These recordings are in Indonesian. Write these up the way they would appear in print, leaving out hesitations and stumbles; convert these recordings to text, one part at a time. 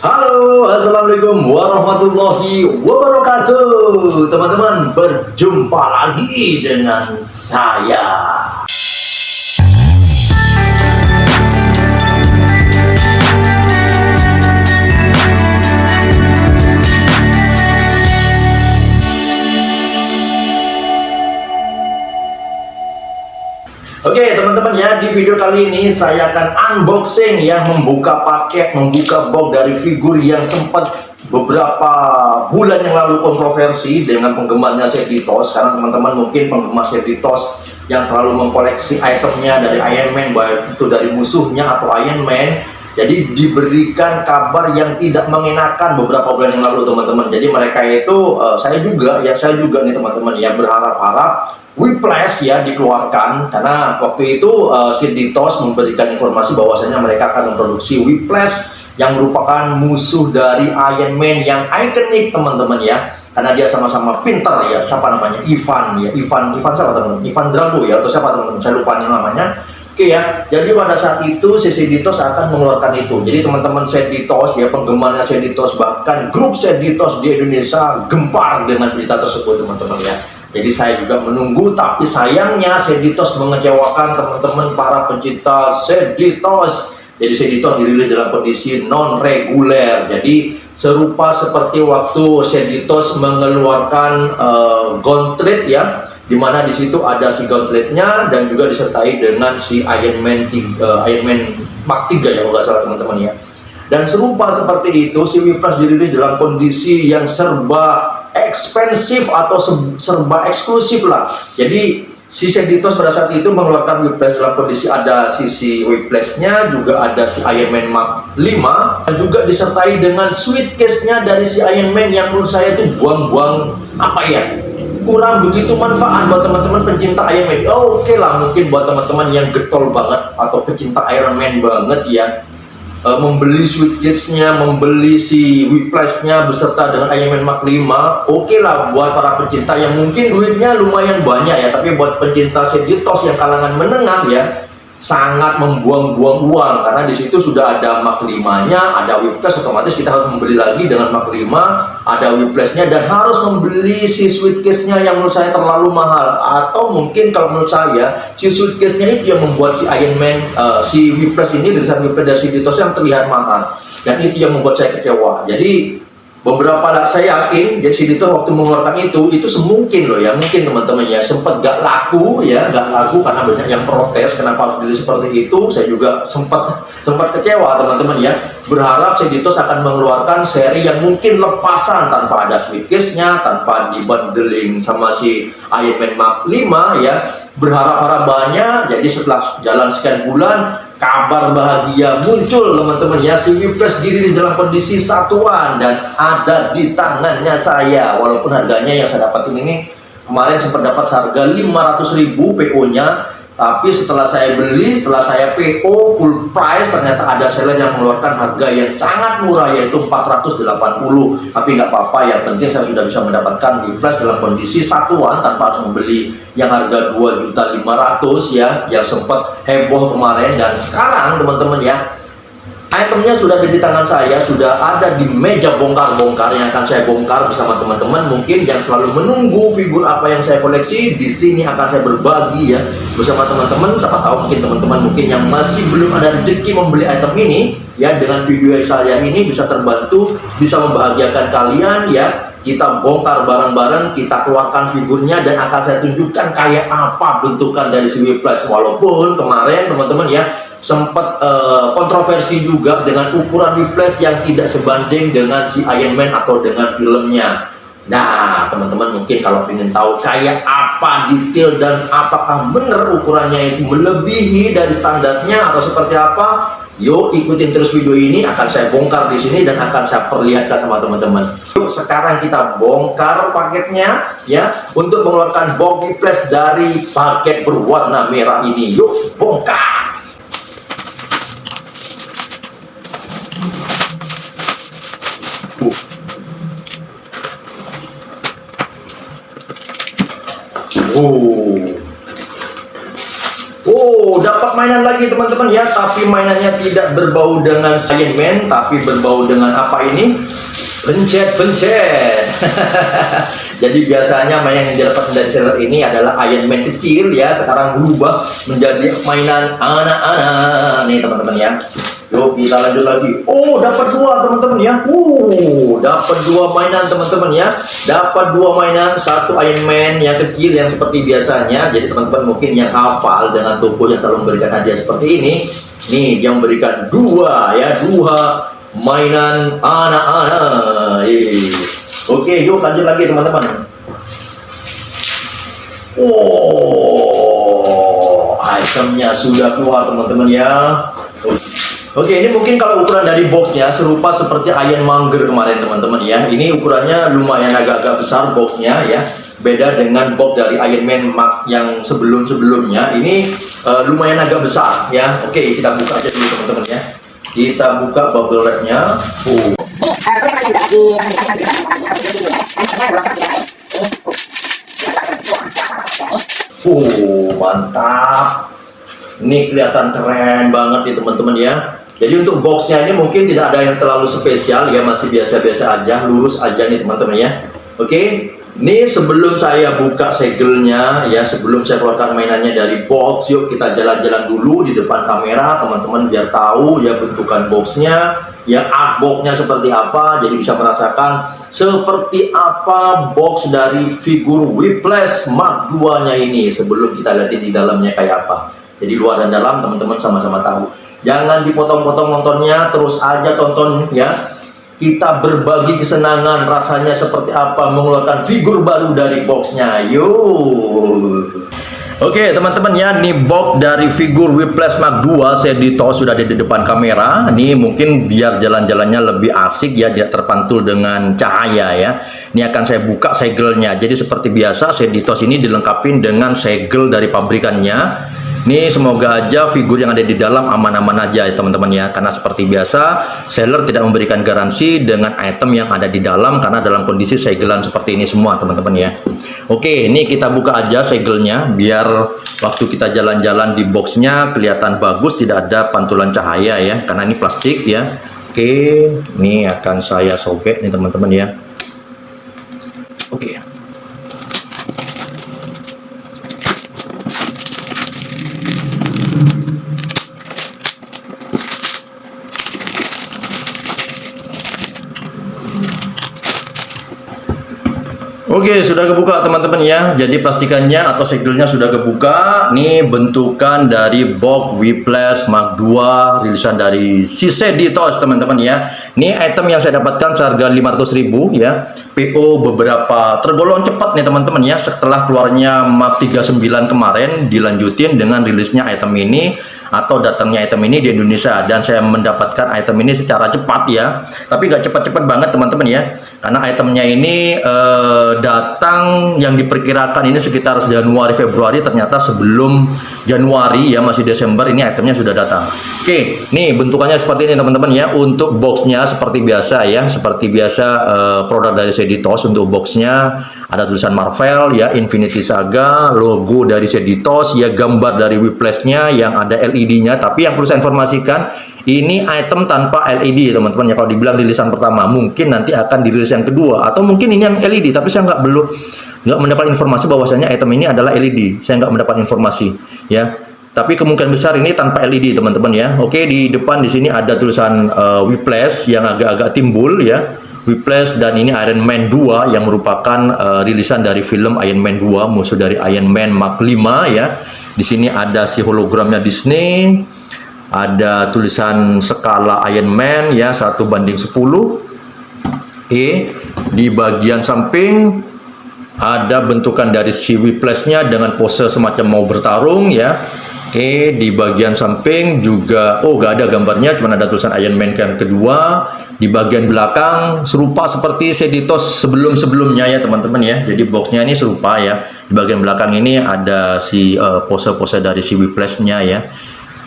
Halo, assalamualaikum warahmatullahi wabarakatuh. Teman-teman, berjumpa lagi dengan saya. Oke teman-teman ya, di video kali ini saya akan unboxing ya, membuka paket, membuka box dari figur yang sempat beberapa bulan yang lalu kontroversi dengan penggemarnya Seditos. Karena teman-teman mungkin penggemar Seditos yang selalu mengkoleksi itemnya dari Iron Man, baik itu dari musuhnya atau Iron Man. Jadi diberikan kabar yang tidak mengenakan beberapa bulan yang lalu teman-teman. Jadi mereka itu, saya juga nih teman-teman ya, berharap-harap Whiplash ya dikeluarkan, karena waktu itu Seditos memberikan informasi bahwasanya mereka akan memproduksi Whiplash yang merupakan musuh dari Iron Man yang ikonik teman-teman ya, karena dia sama-sama pinter ya. Siapa namanya? Ivan siapa teman-teman? Ivan Drago ya, atau siapa teman-teman? Saya lupa namanya. Oke ya, jadi pada saat itu Seditos akan mengeluarkan itu. Jadi teman-teman Seditos ya, penggemarnya Seditos, bahkan grup Seditos di Indonesia gempar dengan berita tersebut teman-teman ya. Jadi saya juga menunggu, tapi sayangnya Seditos mengecewakan teman-teman para pencinta Seditos. Jadi Seditos dirilis dalam kondisi non reguler. Jadi serupa seperti waktu Seditos mengeluarkan Gauntlet ya, dimana di situ ada si Gauntletnya dan juga disertai dengan si Iron Man Mark 3 ya kalau nggak salah teman-teman ya. Dan serupa seperti itu, si Whiplash dirilis dalam kondisi yang serba ekspensif atau serba eksklusif lah. Jadi si Seditos pada saat itu mengeluarkan Whiplash dalam kondisi ada sisi Whiplash-nya, juga ada si Iron Man Mark 5, dan juga disertai dengan suitcase-nya dari si Iron Man yang menurut saya itu buang-buang apa ya, kurang begitu manfaat buat teman-teman pencinta Iron Man. Oke lah, mungkin buat teman-teman yang getol banget atau pecinta Iron Man banget ya, membeli suitcase-nya, membeli si Whiplash-nya beserta dengan Iron Man Mark 5, oke lah buat para pencinta yang mungkin duitnya lumayan banyak ya. Tapi buat pencinta Seditos yang kalangan menengah ya, sangat membuang-buang uang, karena di situ sudah ada Mark 5-nya, ada Whiplash, otomatis kita harus membeli lagi dengan Mark 5, ada Whiplash-nya, dan harus membeli si suitcase-nya yang menurut saya terlalu mahal. Atau mungkin kalau menurut saya si suitcase-nya itu yang membuat si Iron Man, si Whiplash ini, dari Whiplash dari Seditos yang terlihat mahal, dan itu yang membuat saya kecewa. Jadi beberapa lah, saya yakin jadi Seditos waktu mengeluarkan itu semungkin loh ya, mungkin teman-teman ya, sempat gak laku ya, karena banyak yang protes kenapa harus diri seperti itu. Saya juga sempat kecewa teman-teman ya, berharap Seditos akan mengeluarkan seri yang mungkin lepasan tanpa ada suitcase-nya, tanpa dibundling sama si Iron Man Mark 5 ya, berharap banyak. Jadi setelah jalan sekian bulan, kabar bahagia muncul teman-teman ya, si Whiplash dirilis dalam kondisi satuan dan ada di tangannya saya. Walaupun harganya yang saya dapatin ini kemarin sempat dapat harga 500.000 PO-nya, tapi setelah saya beli, setelah saya PO full price, ternyata ada seller yang mengeluarkan harga yang sangat murah, yaitu 480. Tapi nggak apa-apa, yang penting saya sudah bisa mendapatkan Whiplash dalam kondisi satuan tanpa harus membeli yang harga 2.500.000 ya, yang sempat heboh kemarin. Dan sekarang teman-teman ya, itemnya sudah ada di tangan saya, sudah ada di meja bongkar-bongkar yang akan saya bongkar bersama teman-teman. Mungkin yang selalu menunggu figur apa yang saya koleksi, di sini akan saya berbagi ya bersama teman-teman. Siapa tahu mungkin teman-teman yang masih belum ada rezeki membeli item ini ya, dengan video saya ini bisa terbantu, bisa membahagiakan kalian ya. Kita bongkar bareng-bareng, kita keluarkan figurnya, dan akan saya tunjukkan kayak apa bentukan dari si Whiplash. Walaupun kemarin teman-teman ya sempat kontroversi juga dengan ukuran Whiplash yang tidak sebanding dengan si Iron Man atau dengan filmnya. Nah teman-teman mungkin kalau ingin tahu kayak apa detail dan apakah benar ukurannya itu melebihi dari standarnya atau seperti apa, yuk ikutin terus video ini, akan saya bongkar di sini dan akan saya perlihatkan sama teman-teman. Yuk sekarang kita bongkar paketnya ya, untuk mengeluarkan box Whiplash dari paket berwarna merah ini. Yuk bongkar. Oh, dapat mainan lagi teman-teman ya, tapi mainannya tidak berbau dengan Iron Man, tapi berbau dengan apa ini? Pencet-pencet. Jadi biasanya mainan yang didapat dari seller ini adalah Iron Man kecil ya, sekarang berubah menjadi mainan anak-anak nih teman-teman ya. Yuk kita lanjut lagi. Oh, dapat dua teman-teman ya. Dapat dua mainan teman-teman ya. Dapat dua mainan, satu Iron Man yang kecil yang seperti biasanya. Jadi teman-teman mungkin yang hafal dengan toko yang selalu memberikan hadiah seperti ini. Nih, dia memberikan dua ya, dua mainan anak-anak. Oke, yuk lanjut lagi teman-teman. Oh, itemnya sudah keluar teman-teman ya. Oke, ini mungkin kalau ukuran dari boxnya serupa seperti Ironmonger kemarin teman-teman ya. Ini ukurannya lumayan agak-agak besar boxnya ya. Beda dengan box dari Iron Man yang sebelum-sebelumnya. Ini lumayan agak besar ya. Oke, kita buka aja dulu teman-teman ya. Kita buka bubble wrapnya. Mantap. Ini kelihatan keren banget ya teman-teman ya. Jadi untuk boxnya ini mungkin tidak ada yang terlalu spesial ya, masih biasa-biasa aja, lurus aja nih teman-teman ya. Oke, ini sebelum saya buka segelnya ya, sebelum saya keluarkan mainannya dari box, yuk kita jalan-jalan dulu di depan kamera teman-teman biar tahu ya bentukan boxnya, ya artboxnya seperti apa, jadi bisa merasakan seperti apa box dari figur Whiplash Mark II nya ini sebelum kita lihatin di dalamnya kayak apa. Jadi luar dan dalam teman-teman sama-sama tahu. Jangan dipotong-potong nontonnya, terus aja tonton ya. Kita berbagi kesenangan rasanya seperti apa mengeluarkan figur baru dari boxnya. Yuk. Oke teman-teman ya, ini box dari figur Whiplash Mark II saya dito sudah ada di depan kamera. Ini mungkin biar jalan-jalannya lebih asik ya, tidak terpantul dengan cahaya ya. Ini akan saya buka segelnya. Jadi seperti biasa Seditos ini dilengkapi dengan segel dari pabrikannya. Ini semoga aja figur yang ada di dalam aman-aman aja ya teman-teman ya. Karena seperti biasa seller tidak memberikan garansi dengan item yang ada di dalam karena dalam kondisi segelan seperti ini semua teman-teman ya. Oke, ini kita buka aja segelnya biar waktu kita jalan-jalan di boxnya kelihatan bagus, tidak ada pantulan cahaya ya. Karena ini plastik ya. Oke, ini akan saya sobek nih teman-teman ya. Oke. Oke, sudah kebuka teman-teman ya. Jadi plastikannya atau segelnya sudah kebuka. Ini bentukan dari box Whiplash Mark II rilisan dari Seditos teman-teman ya. Ini item yang saya dapatkan seharga 500.000 ya. PO beberapa tergolong cepat nih teman-teman ya. Setelah keluarnya Mark 39 kemarin dilanjutin dengan rilisnya item ini atau datangnya item ini di Indonesia, dan saya mendapatkan item ini secara cepat ya, tapi gak cepat-cepat banget teman-teman ya, karena itemnya ini datang yang diperkirakan ini sekitar Januari Februari, ternyata sebelum Januari ya, masih Desember ini itemnya sudah datang. Oke, nih bentukannya seperti ini teman-teman ya. Untuk boxnya seperti biasa ya, seperti biasa produk dari Seditos. Untuk boxnya ada tulisan Marvel ya, Infinity Saga, logo dari Seditos ya, gambar dari Whiplash-nya yang ada LED-nya. Tapi yang perlu saya informasikan, ini item tanpa LED teman-teman ya. Kalau dibilang rilisan pertama, mungkin nanti akan dirilis yang kedua, atau mungkin ini yang LED, tapi saya nggak mendapat informasi bahwasanya item ini adalah LED. Saya nggak mendapat informasi ya. Tapi kemungkinan besar ini tanpa LED teman-teman ya. Oke, di depan di sini ada tulisan Whiplash yang agak-agak timbul ya. Whiplash, dan ini Iron Man 2 yang merupakan rilisan dari film Iron Man 2, musuh dari Iron Man Mark 5 ya. Di sini ada si hologramnya Disney, ada tulisan skala Iron Man ya 1:10. Di bagian samping ada bentukan dari si Whiplash-nya dengan pose semacam mau bertarung ya. Di bagian samping juga gak ada gambarnya, cuma ada tulisan Iron Man yang kedua. Di bagian belakang serupa seperti Seditos sebelum-sebelumnya ya teman-teman ya. Jadi boxnya ini serupa ya. Di bagian belakang ini ada si pose-pose dari si Whiplash-nya ya.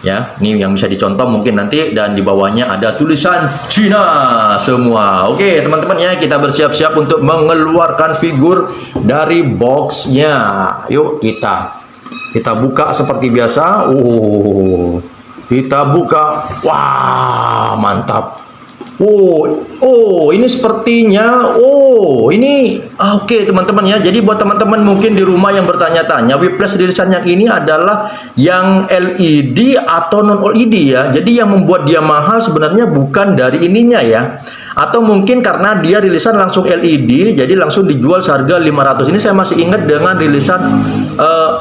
Ya, ini yang bisa dicontoh mungkin nanti, dan di bawahnya ada tulisan Cina semua. Oke, teman-teman ya, kita bersiap-siap untuk mengeluarkan figur dari boxnya. Yuk kita Kita buka seperti biasa. Kita buka. Wah, mantap. Ini sepertinya. Ini oke, teman-teman ya. Jadi buat teman-teman mungkin di rumah yang bertanya-tanya, Whiplash rilisan yang ini adalah yang LED atau non LED ya. Jadi yang membuat dia mahal sebenarnya bukan dari ininya ya. Atau mungkin karena dia rilisan langsung LED, jadi langsung dijual seharga 500. Ini saya masih ingat dengan rilisan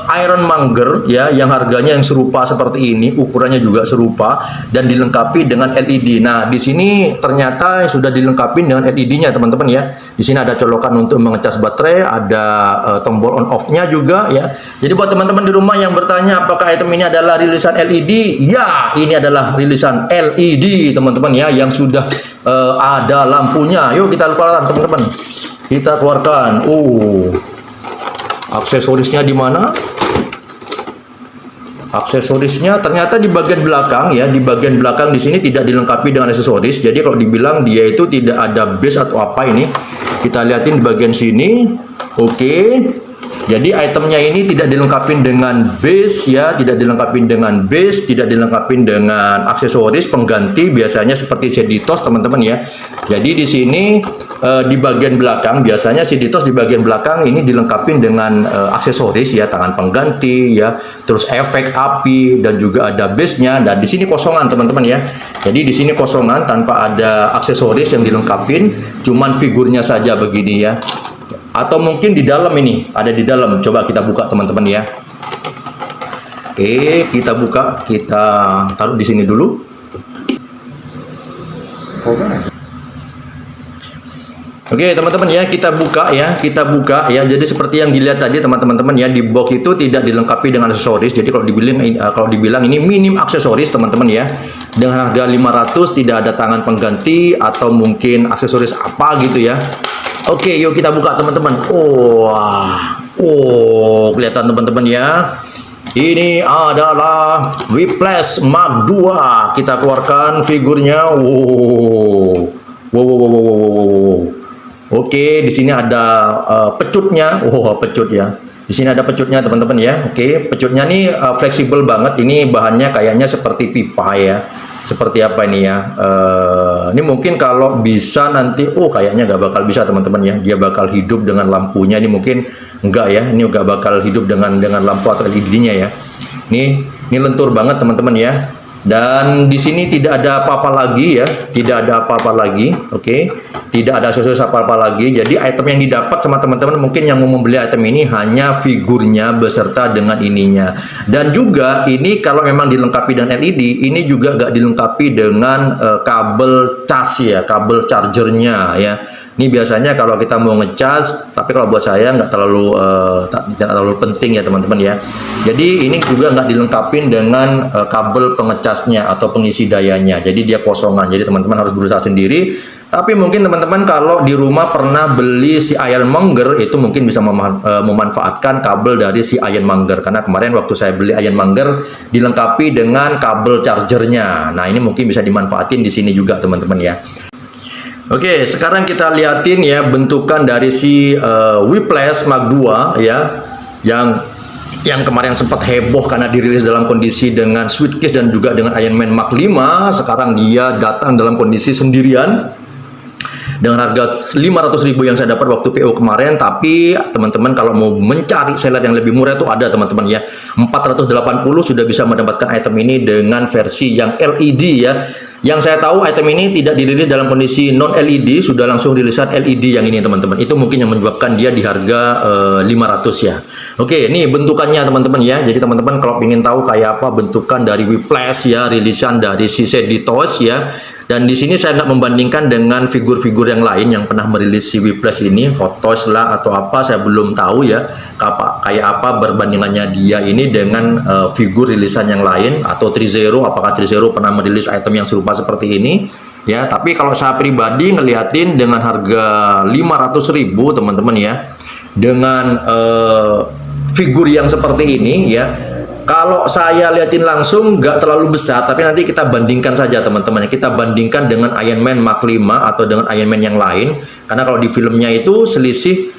Ironmonger ya, yang harganya yang serupa seperti ini, ukurannya juga serupa dan dilengkapi dengan LED. Nah, di sini ternyata sudah dilengkapi dengan LED-nya, teman-teman ya. Di sini ada colokan untuk mengecas baterai, ada tombol on off-nya juga ya. Jadi buat teman-teman di rumah yang bertanya apakah item ini adalah rilisan LED? Ya, ini adalah rilisan LED, teman-teman ya, yang sudah ada lampunya. Yuk kita keluarkan, teman-teman. Kita keluarkan. Aksesorisnya di mana? Aksesorisnya ternyata di bagian belakang ya. Di bagian belakang di sini tidak dilengkapi dengan aksesoris. Jadi kalau dibilang dia itu tidak ada base atau apa ini, kita lihatin di bagian sini. Oke. Jadi itemnya ini tidak dilengkapi dengan base ya, tidak dilengkapi dengan base, tidak dilengkapi dengan aksesoris pengganti biasanya seperti Seditos, teman-teman ya. Jadi di sini di bagian belakang biasanya Seditos di bagian belakang ini dilengkapi dengan aksesoris ya, tangan pengganti ya, terus efek api dan juga ada base-nya. Dan di sini kosongan, teman-teman ya. Jadi di sini kosongan tanpa ada aksesoris yang dilengkapin, cuman figurnya saja begini ya. Atau mungkin di dalam ini, ada di dalam. Coba kita buka, teman-teman ya. Oke, kita buka, kita taruh di sini dulu. Oke, teman-teman ya, kita buka ya, Jadi seperti yang dilihat tadi, teman-teman ya, di box itu tidak dilengkapi dengan aksesoris. Jadi kalau dibilang ini minim aksesoris, teman-teman ya. Dengan harga 500 tidak ada tangan pengganti atau mungkin aksesoris apa gitu ya. Oke, yuk kita buka, teman-teman. Kelihatan, teman-teman ya. Ini adalah Whiplash Mark II. Kita keluarkan figurnya. Oke, di sini ada pecutnya. Pecut ya. Di sini ada pecutnya, teman-teman ya. Oke, pecutnya nih fleksibel banget. Ini bahannya kayaknya seperti pipa ya. Seperti apa ini ya? Ini mungkin kalau bisa nanti, kayaknya nggak bakal bisa, teman-teman ya. Dia bakal hidup dengan lampunya. Ini mungkin enggak ya. Ini nggak bakal hidup dengan lampu atau LED-nya ya. Ini lentur banget, teman-teman ya. Dan di sini tidak ada apa-apa lagi ya, tidak ada apa-apa lagi, oke, tidak ada aksesoris apa-apa lagi. Jadi item yang didapat sama teman-teman mungkin yang mau membeli item ini hanya figurnya beserta dengan ininya. Dan juga ini kalau memang dilengkapi dengan LED, ini juga nggak dilengkapi dengan kabel cas ya, kabel chargernya ya. Ini biasanya kalau kita mau ngecas, tapi kalau buat saya nggak terlalu penting ya, teman-teman ya. Jadi ini juga nggak dilengkapi dengan kabel pengecasnya atau pengisi dayanya. Jadi dia kosongan. Jadi teman-teman harus berusaha sendiri. Tapi mungkin teman-teman kalau di rumah pernah beli si Ironmonger, itu mungkin bisa memanfaatkan kabel dari si Ironmonger. Karena kemarin waktu saya beli Ironmonger dilengkapi dengan kabel chargernya. Nah, ini mungkin bisa dimanfaatin di sini juga, teman-teman ya. Oke, sekarang kita liatin ya bentukan dari si Whiplash Mark II ya, yang kemarin sempat heboh karena dirilis dalam kondisi dengan switch case dan juga dengan Iron Man Mark V. Sekarang dia datang dalam kondisi sendirian dengan harga 500.000 yang saya dapat waktu PO kemarin. Tapi teman-teman kalau mau mencari seller yang lebih murah itu ada, teman-teman ya. 480 sudah bisa mendapatkan item ini dengan versi yang LED ya. Yang saya tahu item ini tidak dirilis dalam kondisi non LED, sudah langsung rilisan LED yang ini, teman-teman. Itu mungkin yang menyebabkan dia di harga 500 ya. Oke, ini bentukannya, teman-teman ya. Jadi teman-teman kalau ingin tahu kayak apa bentukan dari Whiplash ya, rilisan dari si Seditos ya. Dan di sini saya nggak membandingkan dengan figur-figur yang lain yang pernah merilis si Whiplash ini, Hot Toys lah atau apa, saya belum tahu ya kayak apa berbandingannya dia ini dengan figur rilisan yang lain atau Trizero, apakah Trizero pernah merilis item yang serupa seperti ini ya. Tapi kalau saya pribadi ngeliatin dengan harga 500.000, teman-teman ya, dengan figur yang seperti ini ya, kalau saya liatin langsung nggak terlalu besar, tapi nanti kita bandingkan saja, teman-teman. Kita bandingkan dengan Iron Man Mark V atau dengan Iron Man yang lain. Karena kalau di filmnya itu selisih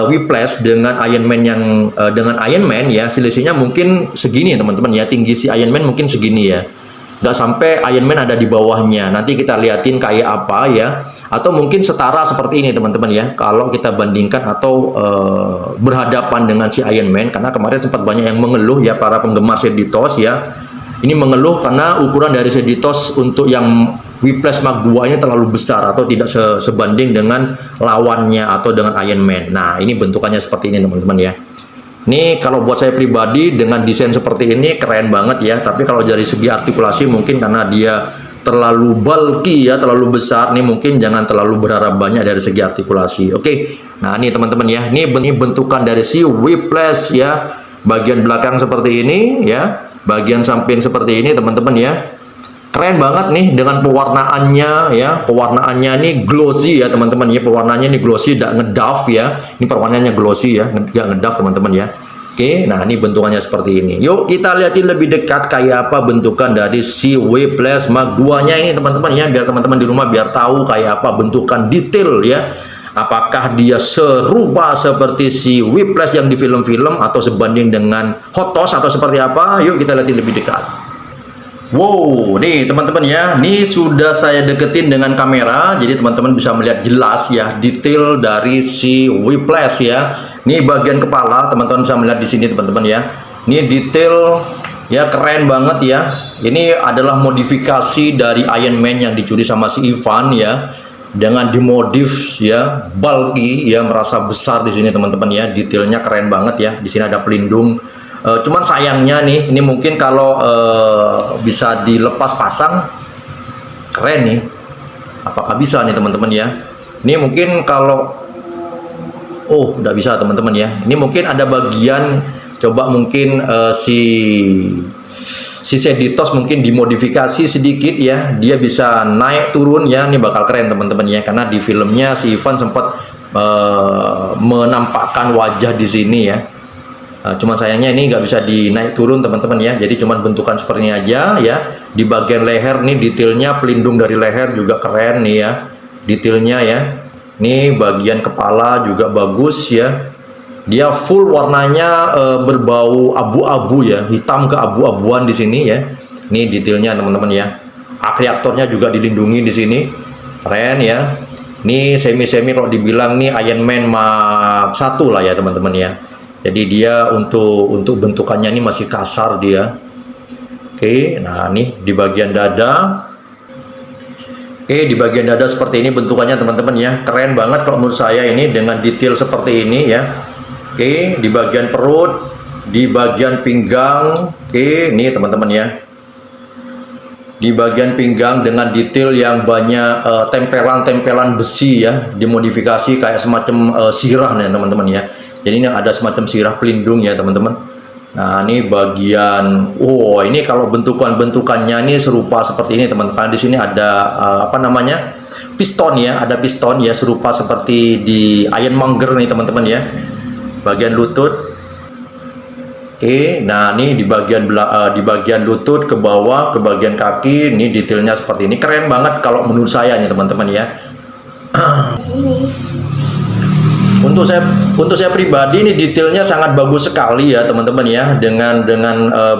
Whiplash dengan Iron Man dengan Iron Man ya, selisihnya mungkin segini ya teman-teman ya. Tinggi si Iron Man mungkin segini ya, nggak sampai Iron Man ada di bawahnya. Nanti kita liatin kayak apa ya, atau mungkin setara seperti ini teman-teman ya, kalau kita bandingkan atau berhadapan dengan si Iron Man. Karena kemarin sempat banyak yang mengeluh ya, para penggemar Seditos ya, ini mengeluh karena ukuran dari Seditos untuk yang Whiplash Mark II ini terlalu besar atau tidak sebanding dengan lawannya atau dengan Iron Man. Nah, ini bentukannya seperti ini teman-teman ya. Ini kalau buat saya pribadi dengan desain seperti ini keren banget ya. Tapi kalau dari segi artikulasi mungkin karena dia terlalu bulky ya, terlalu besar, nih mungkin jangan terlalu berharap banyak dari segi artikulasi. Oke. Nah, ini teman-teman ya. Ini bentukan dari si Whiplash ya. Bagian belakang seperti ini ya. Bagian samping seperti ini teman-teman ya. Keren banget nih dengan pewarnaannya ya. Pewarnaannya ini glossy ya teman-teman ya. Pewarnaannya ini glossy, tidak ngedaf ya. Ini pewarnaannya glossy ya, nggak ngedaf teman-teman ya. Oke, nah ini bentukannya seperti ini. Yuk kita lihatin lebih dekat kayak apa bentukan dari si Whiplash Mark II-nya ini teman-teman ya. Biar teman-teman di rumah biar tahu kayak apa bentukan detail ya. Apakah dia serupa seperti si Whiplash yang di film-film atau sebanding dengan Hot Toys atau seperti apa? Yuk kita lihatin lebih dekat. Wow, nih teman-teman ya, ini sudah saya deketin dengan kamera, jadi teman-teman bisa melihat jelas ya detail dari si Whiplash ya. Ini bagian kepala, teman-teman bisa melihat di sini teman-teman ya. Ini detail ya, keren banget ya. Ini adalah modifikasi dari Iron Man yang dicuri sama si Ivan ya, dengan dimodif ya, bulky ya, merasa besar di sini teman-teman ya. Detailnya keren banget ya. Di sini ada pelindung. Cuman sayangnya nih, ini mungkin kalau bisa dilepas pasang, keren nih. Apakah bisa nih teman-teman ya? Ini mungkin kalau, oh udah bisa teman-teman ya. Ini mungkin ada bagian, coba mungkin si Seditos mungkin dimodifikasi sedikit ya. Dia bisa naik turun ya. Ini bakal keren teman-teman ya. Karena di filmnya si Ivan sempat menampakkan wajah di sini ya. Cuman sayangnya ini nggak bisa dinaik turun teman-teman ya, jadi cuman bentukan seperti ini aja ya. Di bagian leher nih detailnya, pelindung dari leher juga keren nih ya, detailnya ya. Nih bagian kepala juga bagus ya, dia full warnanya berbau abu-abu ya, hitam ke abu-abuan di sini ya. Nih detailnya teman-teman ya. Akreatornya juga dilindungi di sini, keren ya. Nih semi-semi kalau dibilang nih Iron Man Mark I lah ya teman-teman ya. Jadi dia untuk bentukannya ini masih kasar dia. Oke, nah nih di bagian dada. Oke, di bagian dada seperti ini bentukannya teman-teman ya. Keren banget kalau menurut saya ini dengan detail seperti ini ya. Oke, di bagian perut, di bagian pinggang. Oke, ini teman-teman ya. Di bagian pinggang dengan detail yang banyak tempelan-tempelan besi ya, dimodifikasi kayak semacam sirah nih teman-teman ya. Jadi ini ada semacam sirah pelindung ya teman-teman. Nah ini bagian, oh ini kalau bentukannya ini serupa seperti ini teman-teman. Di sini ada apa namanya, piston ya, ada piston ya serupa seperti di Ironmonger nih teman-teman ya. Bagian lutut. Oke, nah ini di bagian lutut ke bawah, ke bagian kaki, ini detailnya seperti ini. Keren banget kalau menurut saya nih teman-teman ya. Untuk saya pribadi ini detailnya sangat bagus sekali ya teman-teman ya, dengan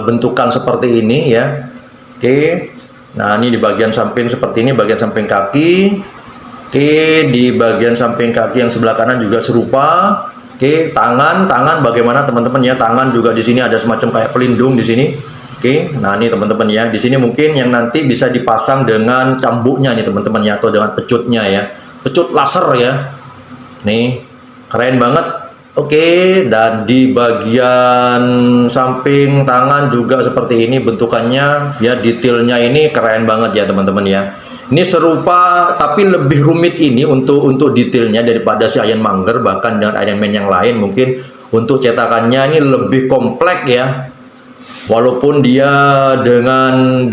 bentukan seperti ini ya. Oke. Nah, ini di bagian samping seperti ini, bagian samping kaki. Oke, di bagian samping kaki yang sebelah kanan juga serupa. Oke, tangan bagaimana teman-teman ya? Tangan juga di sini ada semacam kayak pelindung di sini. Oke. Nah, ini teman-teman ya. Di sini mungkin yang nanti bisa dipasang dengan cambuknya nih teman-teman ya, atau dengan pecutnya ya. Pecut laser ya. Nih. Keren banget. Oke, dan di bagian samping tangan juga seperti ini bentukannya ya, detailnya ini keren banget ya teman-teman ya. Ini serupa tapi lebih rumit ini untuk detailnya daripada si Ironmonger, bahkan dengan Iron Man yang lain mungkin untuk cetakannya ini lebih kompleks ya. Walaupun dia dengan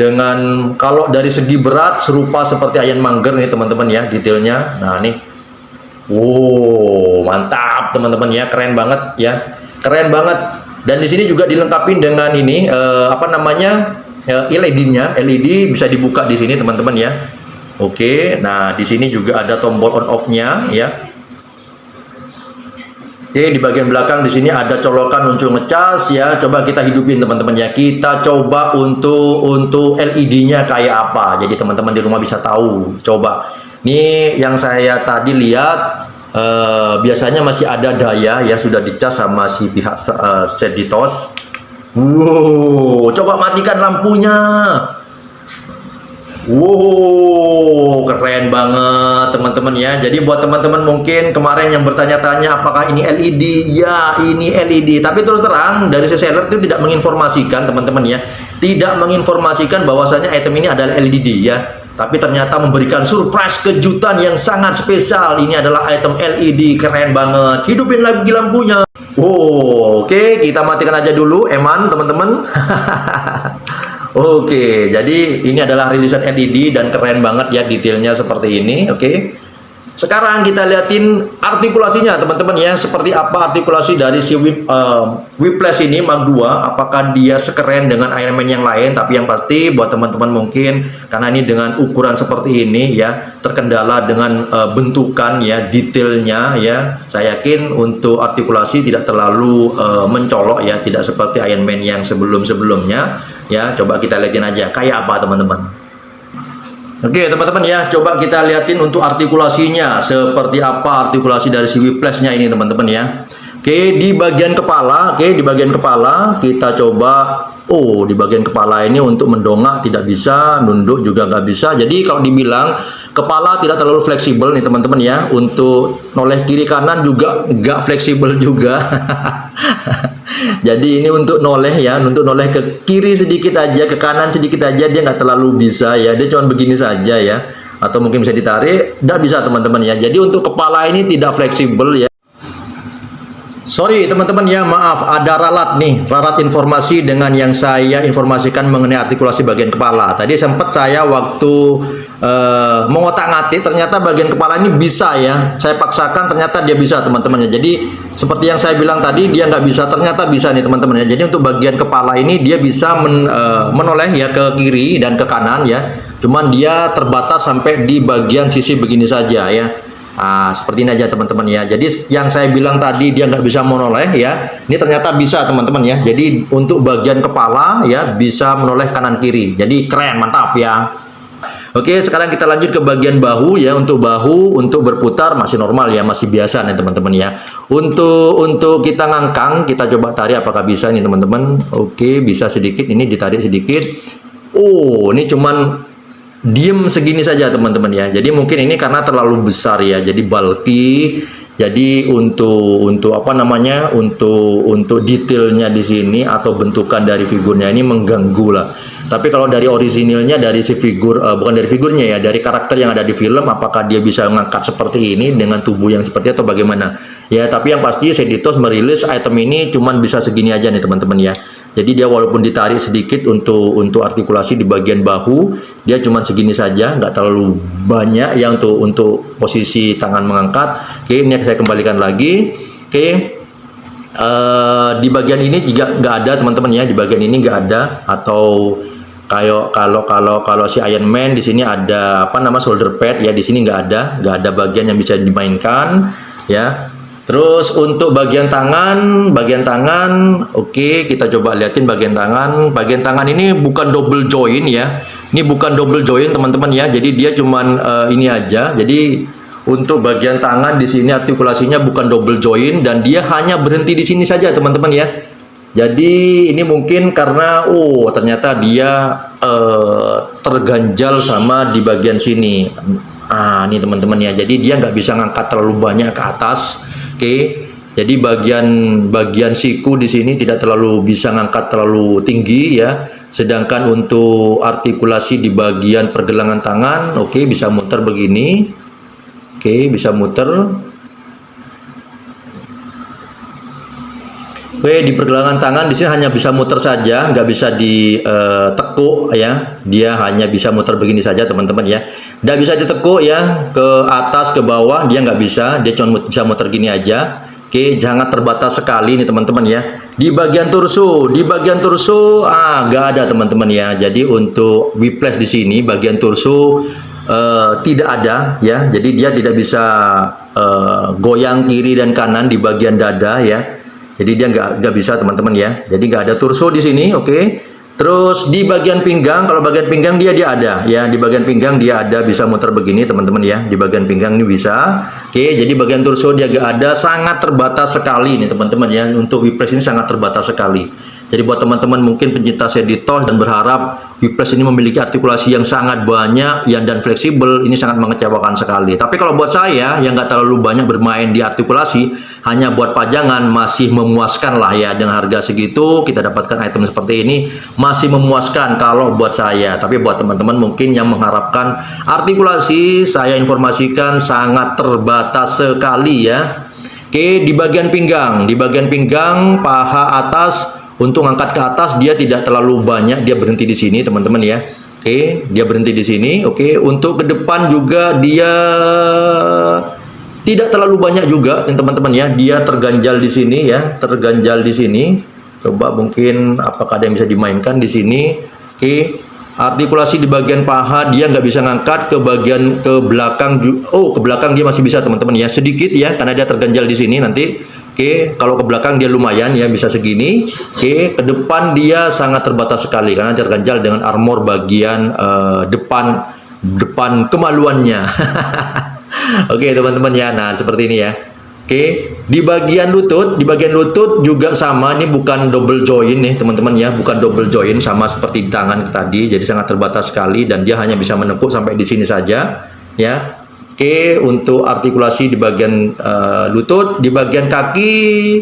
kalau dari segi berat serupa seperti Ironmonger nih teman-teman ya detailnya. Nah, nih. Wow, mantap teman-teman ya, keren banget ya, keren banget. Dan di sini juga dilengkapi dengan ini apa namanya, LED-nya, LED bisa dibuka di sini teman-teman ya. Oke, nah di sini juga ada tombol on off-nya ya. Oke, di bagian belakang di sini ada colokan untuk ngecas ya. Coba kita hidupin teman-teman ya. Kita coba untuk LED-nya kayak apa. Jadi teman-teman di rumah bisa tahu. Coba. Ini yang saya tadi lihat biasanya masih ada daya ya, sudah dicas sama si pihak Seditos. Wow, coba matikan lampunya. Wow, keren banget teman-teman ya. Jadi buat teman-teman mungkin kemarin yang bertanya-tanya apakah ini LED? Ya, ini LED. Tapi terus terang dari si seller itu tidak menginformasikan teman-teman ya. Tidak menginformasikan bahwasanya item ini adalah LED ya. Tapi ternyata memberikan surprise kejutan yang sangat spesial. Ini adalah item LED, keren banget. Hidupin lagi lampunya. Wow, oke, kita matikan aja dulu, Eman teman-teman. Oke, jadi ini adalah rilisan LED dan keren banget ya detailnya seperti ini. Oke. Sekarang kita liatin artikulasinya teman-teman ya. Seperti apa artikulasi dari si Whiplash ini Mark II. Apakah dia sekeren dengan Iron Man yang lain? Tapi yang pasti buat teman-teman mungkin karena ini dengan ukuran seperti ini ya, terkendala dengan bentukan ya, detailnya ya. Saya yakin untuk artikulasi tidak terlalu mencolok ya, tidak seperti Iron Man yang sebelum-sebelumnya. Ya, coba kita lihatin aja kayak apa teman-teman. Oke teman-teman ya, coba kita lihatin untuk artikulasinya seperti apa artikulasi dari si Whiplash-nya ini teman-teman ya. Oke, di bagian kepala, di bagian kepala kita coba. Oh, di bagian kepala ini untuk mendongak tidak bisa, nunduk juga nggak bisa. Jadi kalau dibilang kepala tidak terlalu fleksibel nih teman-teman ya. Untuk noleh kiri kanan juga nggak fleksibel juga. Jadi ini untuk noleh ya, untuk noleh ke kiri sedikit aja, ke kanan sedikit aja dia nggak terlalu bisa ya. Dia cuma begini saja ya. Atau mungkin bisa ditarik, nggak bisa teman-teman ya. Jadi untuk kepala ini tidak fleksibel ya. Sorry teman-teman ya, maaf ada ralat nih, ralat informasi dengan yang saya informasikan mengenai artikulasi bagian kepala. Tadi sempat saya waktu mengotak-ngatik ternyata bagian kepala ini bisa ya. Saya paksakan ternyata dia bisa teman-teman ya. Jadi seperti yang saya bilang tadi dia nggak bisa, ternyata bisa nih teman-teman ya. Jadi untuk bagian kepala ini dia bisa menoleh ya ke kiri dan ke kanan ya. Cuman dia terbatas sampai di bagian sisi begini saja ya. Nah, seperti ini aja teman-teman ya. Jadi yang saya bilang tadi dia nggak bisa menoleh ya, ini ternyata bisa teman-teman ya. Jadi untuk bagian kepala ya bisa menoleh kanan kiri. Jadi keren, mantap ya. Oke, sekarang kita lanjut ke bagian bahu ya. Untuk bahu untuk berputar masih normal ya, masih biasa nih teman-teman ya. Untuk kita ngangkang, kita coba tarik apakah bisa nih teman-teman. Oke, bisa sedikit, ini ditarik sedikit. Oh, ini cuman diem segini saja teman-teman ya. Jadi mungkin ini karena terlalu besar ya, jadi bulky. Jadi untuk apa namanya, untuk detailnya di sini atau bentukan dari figurnya ini mengganggu lah. Tapi kalau dari orisinilnya, dari si figur, bukan dari figurnya ya, dari karakter yang ada di film, apakah dia bisa mengangkat seperti ini dengan tubuh yang seperti atau bagaimana ya. Tapi yang pasti Seditos merilis item ini cuman bisa segini aja nih teman-teman ya. Jadi dia walaupun ditarik sedikit untuk artikulasi di bagian bahu, dia cuma segini saja, nggak terlalu banyak ya untuk posisi tangan mengangkat. Oke, ini saya kembalikan lagi. Oke, di bagian ini juga nggak ada teman-teman ya, di bagian ini nggak ada. Atau kalau si Iron Man di sini ada apa nama shoulder pad ya, di sini nggak ada bagian yang bisa dimainkan ya. Terus untuk bagian tangan, oke, kita coba liatin bagian tangan. Bagian tangan ini bukan double join ya. Ini bukan double join teman-teman ya. Jadi dia cuman ini aja. Jadi untuk bagian tangan di sini artikulasinya bukan double join dan dia hanya berhenti di sini saja teman-teman ya. Jadi ini mungkin karena ternyata dia terganjal sama di bagian sini. Ini teman-teman ya. Jadi dia nggak bisa ngangkat terlalu banyak ke atas. Oke, jadi bagian siku di sini tidak terlalu bisa ngangkat terlalu tinggi ya. Sedangkan untuk artikulasi di bagian pergelangan tangan, oke, bisa muter begini. Oke, bisa muter. Oke, di pergelangan tangan di sini hanya bisa muter saja, nggak bisa ditekuk ya. Dia hanya bisa muter begini saja teman-teman ya. Nggak bisa ditekuk ya ke atas ke bawah, dia nggak bisa. Dia cuma bisa muter gini aja. Oke, jangan terbatas sekali nih teman-teman ya. Di bagian torso, nggak ada teman-teman ya. Jadi untuk Whiplash di sini bagian torso tidak ada ya. Jadi dia tidak bisa goyang kiri dan kanan di bagian dada ya. Jadi dia nggak bisa teman-teman ya. Jadi nggak ada torso di sini, oke. Terus di bagian pinggang, kalau bagian pinggang dia ada ya, di bagian pinggang dia ada, bisa muter begini teman-teman ya, di bagian pinggang ini bisa. Oke, jadi bagian torso dia gak ada, sangat terbatas sekali nih teman-teman ya, untuk whiplash ini sangat terbatas sekali. Jadi buat teman-teman mungkin pencinta seditos dan berharap whiplash ini memiliki artikulasi yang sangat banyak dan fleksibel, ini sangat mengecewakan sekali. Tapi kalau buat saya yang nggak terlalu banyak bermain di artikulasi, hanya buat pajangan masih memuaskan lah ya. Dengan harga segitu kita dapatkan item seperti ini masih memuaskan kalau buat saya. Tapi buat teman-teman mungkin yang mengharapkan artikulasi, saya informasikan sangat terbatas sekali ya. Oke, di bagian pinggang paha atas, untuk angkat ke atas dia tidak terlalu banyak, dia berhenti di sini teman-teman ya. Oke, dia berhenti di sini. Oke, untuk ke depan juga dia tidak terlalu banyak juga teman-teman ya. Dia terganjal di sini ya, terganjal di sini. Coba mungkin apakah ada yang bisa dimainkan di sini. Oke, artikulasi di bagian paha dia nggak bisa ngangkat ke bagian ke belakang. Oh, ke belakang dia masih bisa teman-teman ya, sedikit ya, karena dia terganjal di sini nanti. Oke, kalau ke belakang dia lumayan ya, bisa segini. Oke, ke depan dia sangat terbatas sekali karena terganjal dengan armor bagian depan kemaluannya. Oke, teman-teman ya. Nah, seperti ini ya. Oke, di bagian lutut juga sama. Ini bukan double join nih, teman-teman ya, bukan double join, sama seperti di tangan tadi. Jadi sangat terbatas sekali dan dia hanya bisa menekuk sampai di sini saja, ya. Oke, untuk artikulasi di bagian lutut, di bagian kaki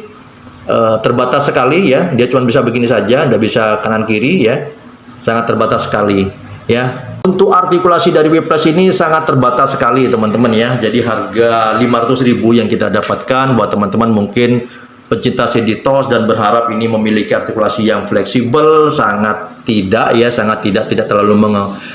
terbatas sekali ya. Dia cuma bisa begini saja, tidak bisa kanan kiri ya. Sangat terbatas sekali ya. Untuk artikulasi dari whiplash ini sangat terbatas sekali teman-teman ya. Jadi harga 500.000 yang kita dapatkan buat teman-teman mungkin pencinta seditos dan berharap ini memiliki artikulasi yang fleksibel, sangat tidak ya, sangat tidak terlalu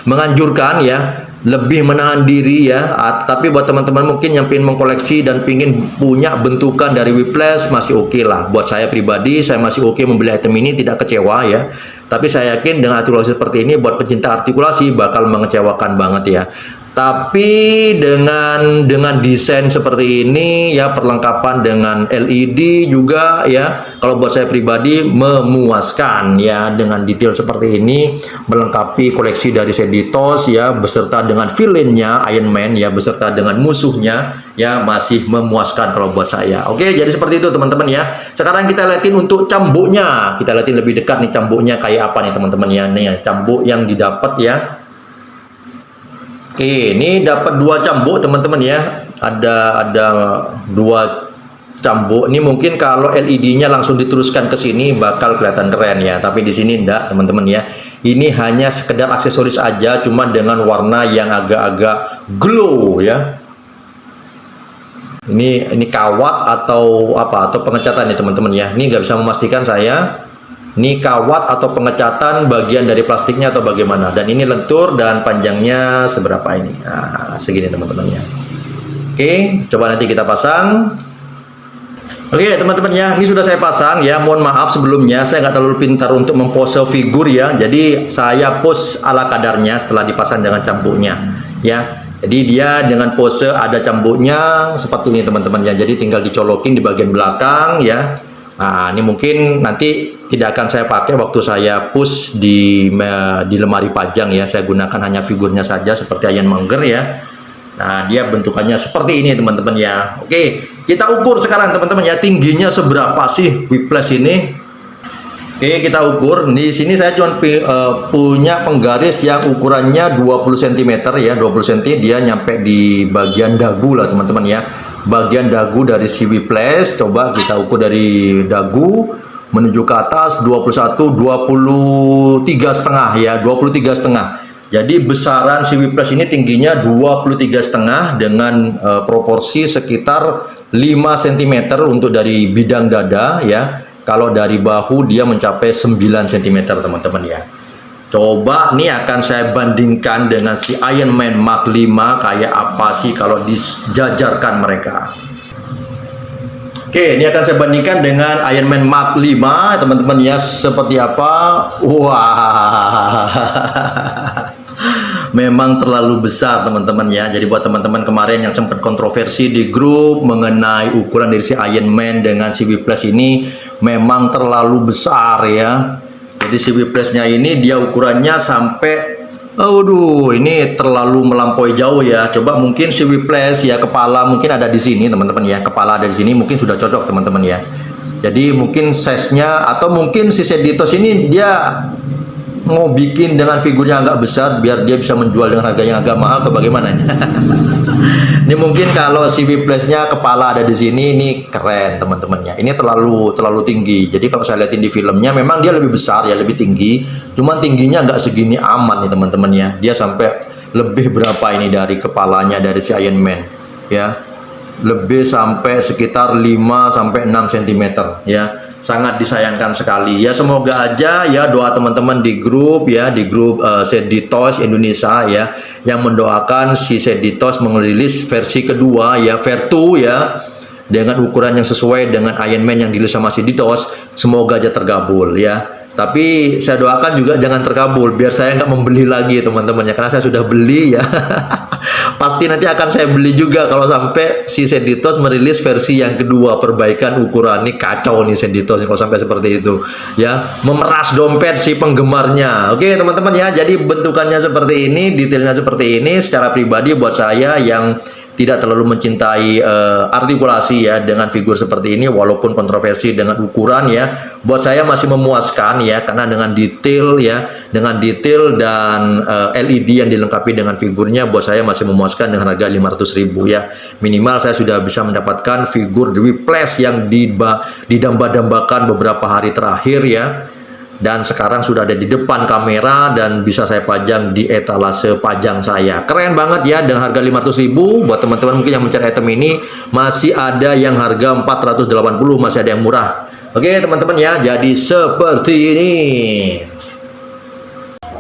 menganjurkan ya. Lebih menahan diri ya. Tapi buat teman-teman mungkin yang ingin mengkoleksi dan ingin punya bentukan dari whiplash masih oke lah. Buat saya pribadi saya masih oke membeli item ini, tidak kecewa ya. Tapi saya yakin dengan artikulasi seperti ini buat pencinta artikulasi bakal mengecewakan banget ya. Tapi dengan desain seperti ini ya, perlengkapan dengan LED juga ya, kalau buat saya pribadi memuaskan ya. Dengan detail seperti ini melengkapi koleksi dari seditos ya, beserta dengan villainnya Iron Man ya, beserta dengan musuhnya ya, masih memuaskan kalau buat saya. Oke, jadi seperti itu teman-teman ya. Sekarang kita lihatin untuk cambuknya, kita lihatin lebih dekat nih cambuknya kayak apa nih teman-teman ya. Nih ya, cambuk yang didapat ya. Oke, ini dapat 2 cambuk teman-teman ya. Ada 2 cambuk. Ini mungkin kalau LED-nya langsung diteruskan ke sini bakal kelihatan keren ya. Tapi di sini enggak teman-teman ya. Ini hanya sekedar aksesoris aja, cuma dengan warna yang agak-agak glow ya. Ini kawat atau apa? Atau pengecatan nih teman-teman ya. Ini nggak bisa memastikan saya. Ini kawat atau pengecatan bagian dari plastiknya atau bagaimana. Dan ini lentur dan panjangnya seberapa ini? Nah, segini teman-teman ya. Oke, coba nanti kita pasang. Oke teman-teman ya, ini sudah saya pasang ya. Mohon maaf sebelumnya, saya nggak terlalu pintar untuk mempose figur ya. Jadi saya pose ala kadarnya setelah dipasang dengan cambuknya ya. Jadi dia dengan pose ada cambuknya seperti ini teman-teman ya. Jadi tinggal dicolokin di bagian belakang ya. Nah, ini mungkin nanti tidak akan saya pakai waktu saya push di lemari pajang ya. Saya gunakan hanya figurnya saja seperti Ironmonger ya. Nah, dia bentukannya seperti ini teman-teman ya. Oke, kita ukur sekarang teman-teman ya, tingginya seberapa sih whiplash ini. Oke, kita ukur. Di sini saya cuma punya penggaris yang ukurannya 20 cm ya, 20 cm, dia nyampe di bagian dagu lah teman-teman ya. Bagian dagu dari si whiplash, coba kita ukur dari dagu menuju ke atas 23,5 ya, 23,5. Jadi besaran si whiplash ini tingginya 23,5 dengan proporsi sekitar 5 cm untuk dari bidang dada ya. Kalau dari bahu dia mencapai 9 cm teman-teman ya. Coba nih akan saya bandingkan dengan si Iron Man Mark 5 kayak apa sih kalau dijajarkan mereka. Oke, ini akan saya bandingkan dengan Iron Man Mark 5 teman-teman ya, seperti apa. Wah. memang terlalu besar teman-teman ya. Jadi buat teman-teman kemarin yang sempat kontroversi di grup mengenai ukuran dari si Iron Man dengan si Whiplash ini memang terlalu besar ya. Jadi si Whiplash-nya ini dia ukurannya sampai, aduh, ini terlalu melampaui jauh ya. Coba mungkin si Whiplash ya, kepala mungkin ada di sini teman-teman ya. Kepala ada di sini mungkin sudah cocok teman-teman ya. Jadi mungkin size-nya atau mungkin si Seditos ini dia mau bikin dengan figurnya agak besar biar dia bisa menjual dengan harga yang agak mahal atau bagaimana? Ini mungkin kalau si Whiplash-nya kepala ada di sini, ini keren teman-temannya. Ini terlalu tinggi. Jadi kalau saya lihatin di filmnya memang dia lebih besar ya, lebih tinggi. Cuman tingginya nggak segini aman nih teman-temannya. Dia sampai lebih berapa ini dari kepalanya dari si Iron Man ya. Lebih sampai sekitar 5 sampai 6 cm ya. Sangat disayangkan sekali ya. Semoga aja ya doa teman-teman di grup ya, di grup Seditos Indonesia ya, yang mendoakan si Seditos merilis versi kedua ya, Vertu ya, dengan ukuran yang sesuai dengan Iron Man yang dirilis sama Seditos. Semoga aja terkabul ya. Tapi saya doakan juga jangan terkabul biar saya nggak membeli lagi teman-teman ya, karena saya sudah beli ya. Pasti nanti akan saya beli juga kalau sampai si Seditos merilis versi yang kedua, perbaikan ukuran. Ini kacau nih Seditos kalau sampai seperti itu ya, memeras dompet si penggemarnya. Oke teman-teman ya, jadi bentukannya seperti ini, detailnya seperti ini. Secara pribadi buat saya yang tidak terlalu mencintai artikulasi ya dengan figur seperti ini, walaupun kontroversi dengan ukuran ya, buat saya masih memuaskan ya, karena dengan detail ya, dengan detail dan LED yang dilengkapi dengan figurnya, buat saya masih memuaskan dengan harga 500.000 ya. Minimal saya sudah bisa mendapatkan figur The Whiplash yang didamba-dambakan beberapa hari terakhir ya, dan sekarang sudah ada di depan kamera dan bisa saya pajang di etalase pajang saya. Keren banget ya dengan harga 500.000. Buat teman-teman mungkin yang mencari item ini, masih ada yang harga 480, masih ada yang murah. Oke teman-teman ya, jadi seperti ini.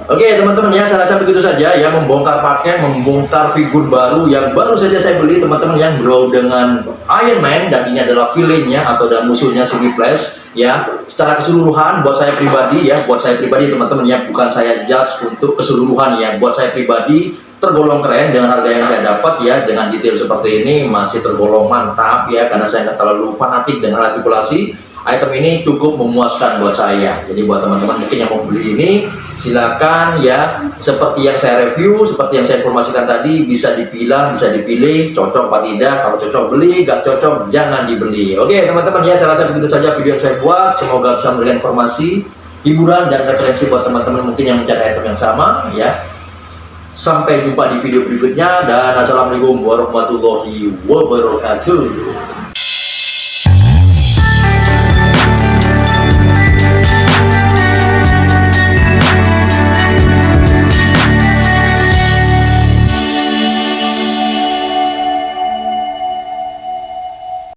Oke teman-teman ya, saya rasa begitu saja ya, membongkar paket, membongkar figur baru yang baru saja saya beli teman-teman, yang grow dengan Iron Man, dan ini adalah villainnya atau dan musuhnya si Whiplash ya. Secara keseluruhan buat saya pribadi ya, buat saya pribadi teman-teman ya, bukan saya judge untuk keseluruhan ya, buat saya pribadi tergolong keren dengan harga yang saya dapat ya, dengan detail seperti ini masih tergolong mantap ya, karena saya nggak terlalu fanatik dengan artikulasi. Item ini cukup memuaskan buat saya. Jadi buat teman-teman mungkin yang mau beli ini, silakan ya, seperti yang saya review, seperti yang saya informasikan tadi, bisa dipilah, bisa dipilih, cocok apa tidak. Kalau cocok beli, gak cocok jangan dibeli. Oke teman-teman ya, saya rasa begitu saja video yang saya buat. Semoga bisa memberikan informasi, hiburan dan referensi buat teman-teman mungkin yang mencari item yang sama ya. Sampai jumpa di video berikutnya, dan assalamualaikum warahmatullahi wabarakatuh.